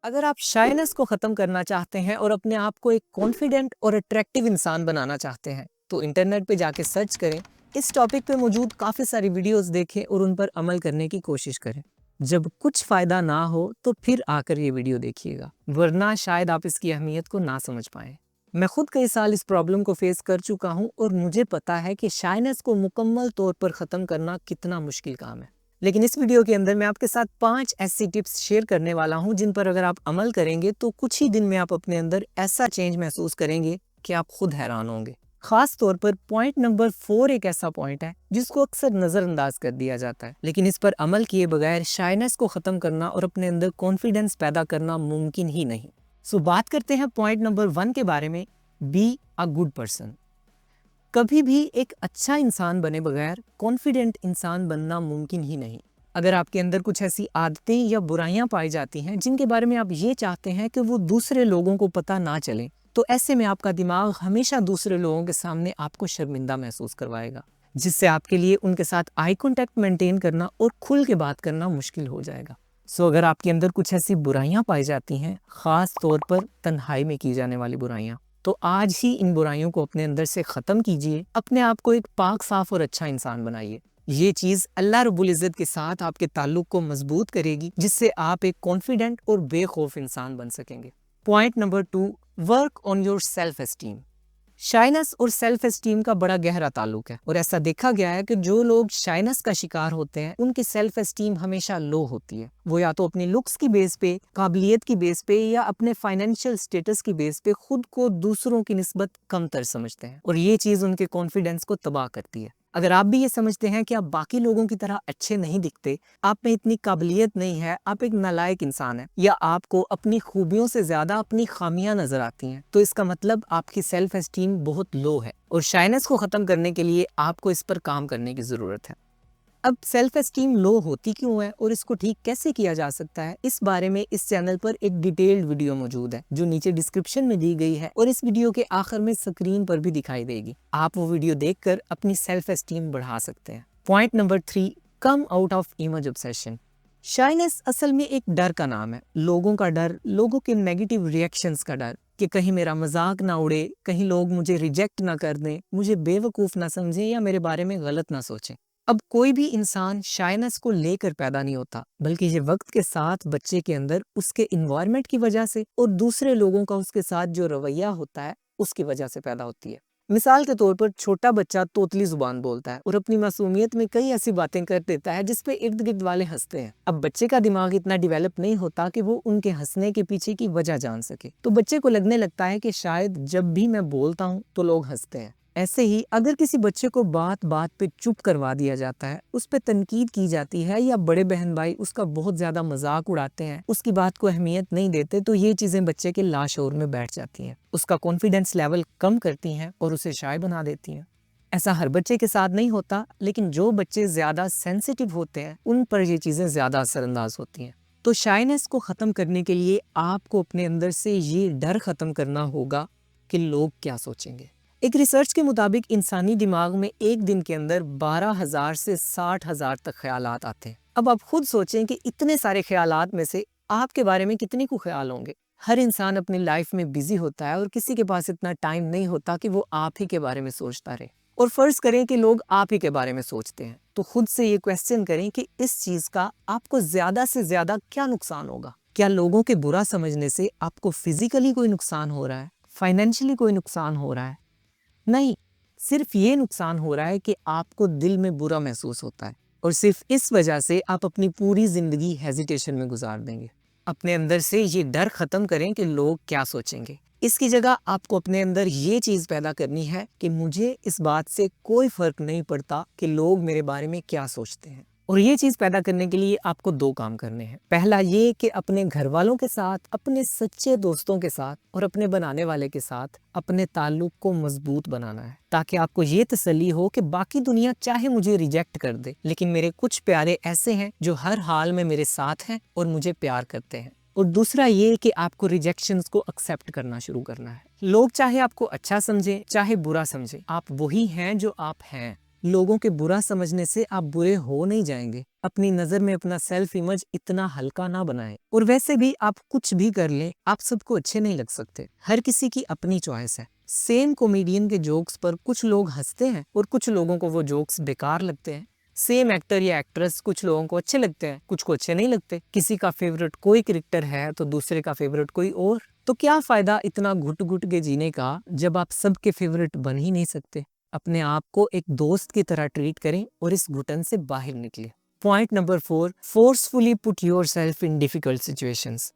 अगर आप शाइनेस को ख़त्म करना चाहते हैं और अपने आप को एक कॉन्फिडेंट और अट्रैक्टिव इंसान बनाना चाहते हैं तो इंटरनेट पे जाके सर्च करें, इस टॉपिक पे मौजूद काफ़ी सारी वीडियोस देखें और उन पर अमल करने की कोशिश करें। जब कुछ फ़ायदा ना हो तो फिर आकर ये वीडियो देखिएगा, वरना शायद आप इसकी अहमियत को ना समझ पाएँ। मैं खुद कई साल इस प्रॉब्लम को फेस कर चुका हूँ और मुझे पता है कि शाइनेस को मुकम्मल तौर पर ख़त्म करना कितना मुश्किल काम है। लेकिन इस वीडियो के अंदर मैं आपके साथ 5 ऐसी टिप्स शेयर करने वाला हूं जिन पर अगर आप अमल करेंगे तो कुछ ही दिन में आप अपने अंदर ऐसा चेंज महसूस करेंगे कि आप खुद हैरान होंगे। खास तौर पर पॉइंट नंबर 4 एक ऐसा पॉइंट है जिसको अक्सर नजरअंदाज कर दिया जाता है, लेकिन इस पर अमल किए बगैर शाइनेस को खत्म करना और अपने अंदर कॉन्फिडेंस पैदा करना मुमकिन ही नहीं। सो बात करते हैं पॉइंट नंबर 1 के बारे में। Be a good person. कभी भी एक अच्छा इंसान बने बगैर कॉन्फिडेंट इंसान बनना मुमकिन ही नहीं। अगर आपके अंदर कुछ ऐसी आदतें या बुराइयां पाई जाती हैं जिनके बारे में आप ये चाहते हैं कि वो दूसरे लोगों को पता ना चले, तो ऐसे में आपका दिमाग हमेशा दूसरे लोगों के सामने आपको शर्मिंदा महसूस करवाएगा, जिससे आपके लिए उनके साथ आई कॉन्टैक्ट मेंटेन करना और खुल के बात करना मुश्किल हो जाएगा। सो अगर आपके अंदर कुछ ऐसी बुराइयां पाई जाती हैं, खास तौर पर तन्हाई में की जाने वाली बुराइयां, तो आज ही इन बुराइयों को अपने अंदर से ख़त्म कीजिए। अपने आप को एक पाक साफ और अच्छा इंसान बनाइए। ये चीज़ अल्लाह रब्बुल इज़्ज़त के साथ आपके ताल्लुक़ को मजबूत करेगी, जिससे आप एक कॉन्फिडेंट और बेखौफ इंसान बन सकेंगे। Point number 2, work on your self esteem. Shyness और सेल्फ एस्टीम का बड़ा गहरा ताल्लुक है और ऐसा देखा गया है कि जो लोग शाइनेस का शिकार होते हैं उनकी सेल्फ एस्टीम हमेशा लो होती है। वो या तो अपने लुक्स की बेस पे, काबिलियत की बेस पे या अपने फाइनेंशियल स्टेटस की बेस पे खुद को दूसरों की निस्बत कमतर समझते हैं और ये चीज़ उनके कॉन्फिडेंस को तबाह करती है। अगर आप भी ये समझते हैं कि आप बाकी लोगों की तरह अच्छे नहीं दिखते, आप में इतनी काबिलियत नहीं है, आप एक नालायक इंसान हैं, या आपको अपनी खूबियों से ज्यादा अपनी खामियां नजर आती हैं, तो इसका मतलब आपकी सेल्फ एस्टीम बहुत लो है और शाइनेस को खत्म करने के लिए आपको इस पर काम करने की जरूरत है। अब सेल्फ एस्टीम लो होती क्यों है और इसको ठीक कैसे किया जा सकता है, इस बारे में इस चैनल पर एक डिटेल्ड वीडियो मौजूद है जो नीचे डिस्क्रिप्शन में दी गई है और इस वीडियो के आखिर में स्क्रीन पर भी दिखाई देगी। आप वो वीडियो देखकर अपनी सेल्फ एस्टीम बढ़ा सकते हैं। Point number 3, come out of image obsession. Shyness असल में एक डर का नाम है। लोगों का डर, लोगों के नेगेटिव रिएक्शंस का डर कि कहीं मेरा मजाक ना उड़े, कहीं लोग मुझे रिजेक्ट ना कर दें, मुझे बेवकूफ़ ना समझें या मेरे बारे में गलत ना सोचें। अब कोई भी इंसान शाइनेस को लेकर पैदा नहीं होता, बल्कि ये वक्त के साथ बच्चे के अंदर उसके इन्वायरमेंट की वजह से और दूसरे लोगों का उसके साथ जो रवैया होता है उसकी वजह से पैदा होती है। मिसाल के तौर पर छोटा बच्चा तोतली जुबान बोलता है और अपनी मासूमियत में कई ऐसी बातें कर देता है जिसपे इर्द गिर्द वाले हंसते हैं। अब बच्चे का दिमाग इतना डेवलप नहीं होता कि वो उनके हंसने के पीछे की वजह जान सके, तो बच्चे को लगने लगता है कि शायद जब भी मैं बोलता हूँ तो लोग हंसते हैं। ऐसे ही अगर किसी बच्चे को बात बात पे चुप करवा दिया जाता है, उस पर तनकीद की जाती है या बड़े बहन भाई उसका बहुत ज्यादा मजाक उड़ाते हैं, उसकी बात को अहमियत नहीं देते, तो ये चीजें बच्चे के लाशऊर में बैठ जाती हैं, उसका कॉन्फिडेंस लेवल कम करती हैं और उसे शाय बना देती हैं। ऐसा हर बच्चे के साथ नहीं होता, लेकिन जो बच्चे ज्यादा सेंसिटिव होते हैं उन पर ये चीजें ज्यादा असरअंदाज होती हैं। तो शाइनेस को खत्म करने के लिए आपको अपने अंदर से ये डर खत्म करना होगा कि लोग क्या सोचेंगे। एक रिसर्च के मुताबिक इंसानी दिमाग में एक दिन के अंदर 12,000 से 60,000 तक ख्यालात आते हैं। अब आप खुद सोचें कि इतने सारे ख्यालात में से आपके बारे में कितने को ख्याल होंगे। हर इंसान अपनी लाइफ में बिजी होता है और किसी के पास इतना टाइम नहीं होता कि वो आप ही के बारे में सोचता रहे। और फर्ज करें कि लोग आप ही के बारे में सोचते हैं, तो खुद से ये क्वेश्चन करें कि इस चीज का आपको ज्यादा से ज्यादा क्या नुकसान होगा। क्या लोगों के बुरा समझने से आपको फिजिकली कोई नुकसान हो रहा है, फाइनेंशियली कोई नुकसान हो रहा है? नहीं, सिर्फ ये नुकसान हो रहा है कि आपको दिल में बुरा महसूस होता है और सिर्फ इस वजह से आप अपनी पूरी जिंदगी हेजिटेशन में गुजार देंगे। अपने अंदर से ये डर खत्म करें कि लोग क्या सोचेंगे। इसकी जगह आपको अपने अंदर ये चीज पैदा करनी है कि मुझे इस बात से कोई फर्क नहीं पड़ता कि लोग मेरे बारे में क्या सोचते हैं। और ये चीज पैदा करने के लिए आपको 2 काम करने हैं। पहला ये कि अपने घर वालों के साथ, अपने सच्चे दोस्तों के साथ और अपने बनाने वाले के साथ अपने ताल्लुक को मजबूत बनाना है, ताकि आपको ये तसल्ली हो कि बाकी दुनिया चाहे मुझे रिजेक्ट कर दे, लेकिन मेरे कुछ प्यारे ऐसे हैं जो हर हाल में मेरे साथ हैं और मुझे प्यार करते हैं। और दूसरा ये कि आपको रिजेक्शंस को एक्सेप्ट करना शुरू करना है। लोग चाहे आपको अच्छा समझे चाहे बुरा समझे, आप वही हैं जो आप हैं। लोगों के बुरा समझने से आप बुरे हो नहीं जाएंगे। अपनी नजर में अपना सेल्फ इमेज इतना हल्का ना बनाएं। और वैसे भी आप कुछ भी कर लें, आप सबको अच्छे नहीं लग सकते। हर किसी की अपनी चॉइस है। सेम कॉमेडियन के जोक्स पर कुछ लोग हंसते हैं और कुछ लोगों को वो जोक्स बेकार लगते हैं। सेम एक्टर या एक्ट्रेस कुछ लोगों को अच्छे लगते हैं, कुछ को अच्छे नहीं लगते। किसी का फेवरेट कोई कैरेक्टर है तो दूसरे का फेवरेट कोई और। तो क्या फायदा इतना घुट घुट के जीने का जब आप सबके फेवरेट बन ही नहीं सकते। अपने आप को एक दोस्त की तरह ट्रीट करें और इस घुटन से बाहर निकलें। Point number 4, forcefully put yourself in difficult situations.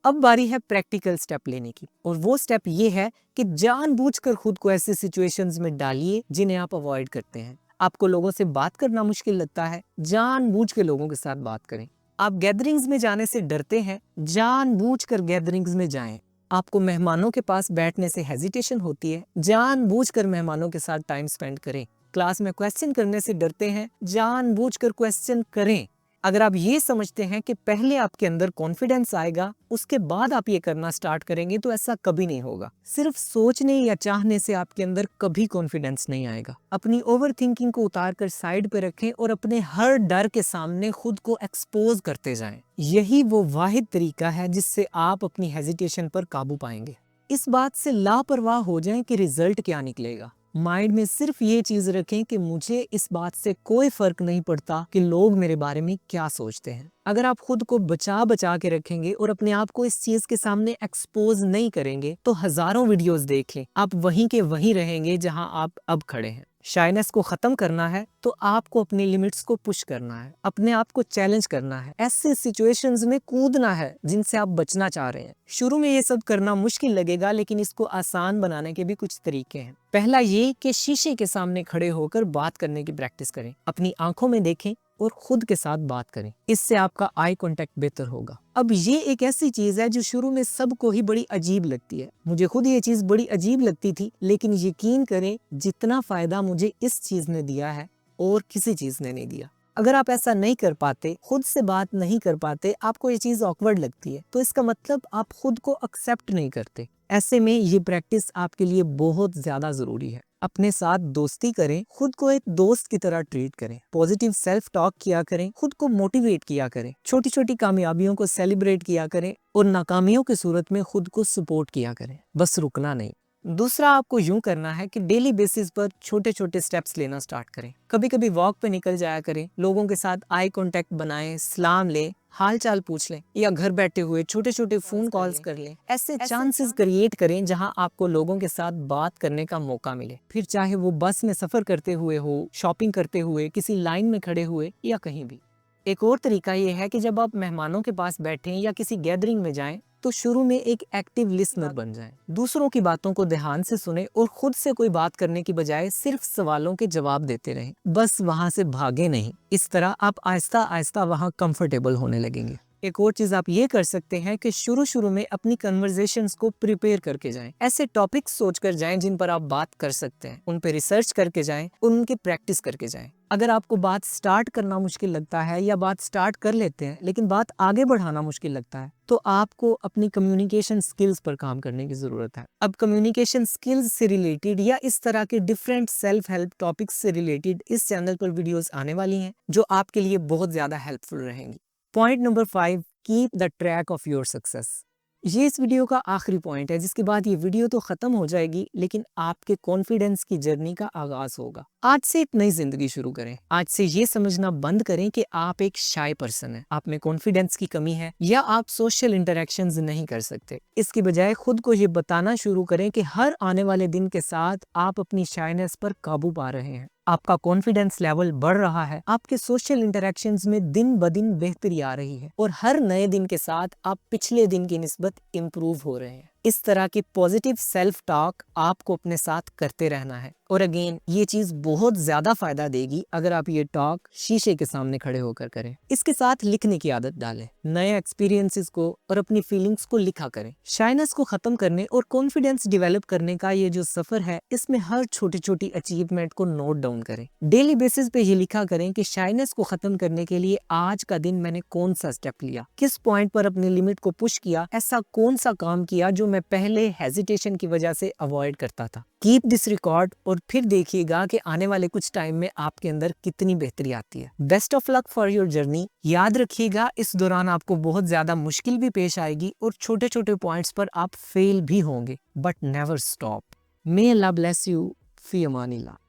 अब बारी है प्रैक्टिकल स्टेप लेने की, और वो स्टेप ये है कि जानबूझकर खुद को ऐसे सिचुएशंस में डालिए जिन्हें आप अवॉइड करते हैं। आपको लोगों से बात करना मुश्किल लगता है, जानबूझ के लोगों के साथ बात करें। आप गैदरिंग्स में जाने से डरते हैं, जानबूझकर गैदरिंग्स में जाएं। आपको मेहमानों के पास बैठने से हेजिटेशन होती है, जानबूझकर मेहमानों के साथ टाइम स्पेंड करें। क्लास में क्वेश्चन करने से डरते हैं, जानबूझकर क्वेश्चन करें। अगर आप ये समझते हैं कि पहले आपके अंदर कॉन्फिडेंस आएगा उसके बाद आप ये करना स्टार्ट करेंगे, तो ऐसा कभी नहीं होगा। सिर्फ सोचने या चाहने से आपके अंदर कभी कॉन्फिडेंस नहीं आएगा। अपनी ओवर थिंकिंग को उतार कर साइड पे रखें और अपने हर डर के सामने खुद को एक्सपोज करते जाएं। यही वो वाहिद तरीका है जिससे आप अपनी हेजिटेशन पर काबू पाएंगे। इस बात से लापरवाह हो जाएं कि रिजल्ट क्या निकलेगा। माइंड में सिर्फ ये चीज रखें कि मुझे इस बात से कोई फर्क नहीं पड़ता कि लोग मेरे बारे में क्या सोचते हैं। अगर आप खुद को बचा बचा के रखेंगे और अपने आप को इस चीज के सामने एक्सपोज नहीं करेंगे तो हजारों वीडियोस देख लें, आप वहीं के वहीं रहेंगे जहां आप अब खड़े हैं। शाइनेस को खत्म करना है तो आपको अपनी लिमिट्स को पुश करना है, अपने आप को चैलेंज करना है, ऐसे सिचुएशंस में कूदना है जिनसे आप बचना चाह रहे हैं। शुरू में ये सब करना मुश्किल लगेगा, लेकिन इसको आसान बनाने के भी कुछ तरीके हैं। पहला ये कि शीशे के सामने खड़े होकर बात करने की प्रैक्टिस करें। अपनी आंखों में देखें और खुद के साथ बात करें, इससे आपका आई कांटेक्ट बेहतर होगा। अब ये एक ऐसी चीज है जो शुरू में सबको ही बड़ी अजीब लगती है। मुझे खुद ये चीज बड़ी अजीब लगती थी, लेकिन यकीन करें जितना फायदा मुझे इस चीज ने दिया है और किसी चीज ने नहीं दिया। अगर आप ऐसा नहीं कर पाते, खुद से बात नहीं कर पाते, आपको ये चीज ऑकवर्ड लगती है, तो इसका मतलब आप खुद को एक्सेप्ट नहीं करते। ऐसे में ये प्रैक्टिस आपके लिए बहुत ज्यादा जरूरी है। अपने साथ दोस्ती करें, खुद को एक दोस्त की तरह ट्रीट करें, पॉजिटिव सेल्फ टॉक किया करें, खुद को मोटिवेट किया करें, छोटी छोटी कामयाबियों को सेलिब्रेट किया करें और नाकामियों की सूरत में खुद को सपोर्ट किया करें, बस रुकना नहीं। दूसरा, आपको यूं करना है कि डेली बेसिस पर छोटे छोटे स्टेप्स लेना स्टार्ट करें। कभी कभी वॉक पे निकल जाया करें, लोगों के साथ आई कांटेक्ट बनाएं, सलाम लें, हाल चाल पूछ लें, या घर बैठे हुए छोटे छोटे फोन कॉल्स कर लें। ऐसे चांसेस क्रिएट करें जहां आपको लोगों के साथ बात करने का मौका मिले, फिर चाहे वो बस में सफर करते हुए हो, शॉपिंग करते हुए, किसी लाइन में खड़े हुए या कहीं भी। एक और तरीका ये है कि जब आप मेहमानों के पास बैठें या किसी गैदरिंग में जाएं तो शुरू में एक एक्टिव लिसनर बन जाएं। दूसरों की बातों को ध्यान से सुने और खुद से कोई बात करने की बजाय सिर्फ सवालों के जवाब देते रहें, बस वहां से भागे नहीं। इस तरह आप आहिस्ता आहिस्ता वहां कंफर्टेबल होने लगेंगे। एक और चीज आप ये कर सकते हैं कि शुरू में अपनी कन्वर्सेशंस को प्रिपेयर करके जाएं। ऐसे टॉपिक्स सोचकर जाएं जिन पर आप बात कर सकते हैं, उन पे रिसर्च करके जाएं, उनकी प्रैक्टिस करके जाएं। अगर आपको बात स्टार्ट करना मुश्किल लगता है या बात स्टार्ट कर लेते हैं लेकिन बात आगे बढ़ाना मुश्किल लगता है, तो आपको अपनी कम्युनिकेशन स्किल्स पर काम करने की जरूरत है। अब कम्युनिकेशन स्किल्स से रिलेटेड या इस तरह के डिफरेंट सेल्फ हेल्प टॉपिक्स से रिलेटेड इस चैनल पर वीडियोस आने वाली हैं जो आपके लिए बहुत ज्यादा हेल्पफुल रहेंगी। Point number 5, keep the track of your success. ये इस वीडियो का आखिरी पॉइंट है, जिसके बाद ये वीडियो तो खत्म हो जाएगी लेकिन आपके कॉन्फिडेंस की जर्नी का आगाज होगा। आज से एक नई जिंदगी शुरू करें। आज से ये समझना बंद करें कि आप एक शाय पर्सन है, आप में कॉन्फिडेंस की कमी है या आप सोशल इंटरेक्शंस नहीं कर सकते। इसकी बजाय खुद को ये बताना शुरू करें कि हर आने वाले दिन के साथ आप अपनी शायनेस पर काबू पा रहे हैं, आपका कॉन्फिडेंस लेवल बढ़ रहा है, आपके सोशल इंटरेक्शंस में दिन ब दिन बेहतरी आ रही है और हर नए दिन के साथ आप पिछले दिन की निस्बत इम्प्रूव हो रहे हैं। इस तरह की पॉजिटिव सेल्फ टॉक आपको अपने साथ करते रहना है। और अगेन ये चीज बहुत ज्यादा फायदा देगी अगर आप ये टॉक शीशे के सामने खड़े होकर करें। इसके साथ लिखने की आदत डालें, नए एक्सपीरियंसेस को और अपनी फीलिंग्स को लिखा करें। शाइनेस को खत्म करने और कॉन्फिडेंस डेवलप करने का ये जो सफर है, इसमें हर छोटी छोटी अचीवमेंट को नोट डाउन करें। डेली बेसिस पे ये लिखा करें कि शाइनेस को खत्म करने के लिए आज का दिन मैंने कौन सा स्टेप लिया, किस पॉइंट पर अपनी लिमिट को पुश किया, ऐसा कौन सा काम किया जो मैं पहले हेजिटेशन की वजह से अवॉइड करता था। कीप दिस रिकॉर्ड और फिर देखिएगा कि आने वाले कुछ टाइम में आपके अंदर कितनी बेहतरी आती है। Best of luck for your journey. याद रखिएगा इस दौरान आपको बहुत ज्यादा मुश्किल भी पेश आएगी और छोटे छोटे पॉइंट्स पर आप फेल भी होंगे, but never stop. May Allah bless you. फी अमानिल्लाह।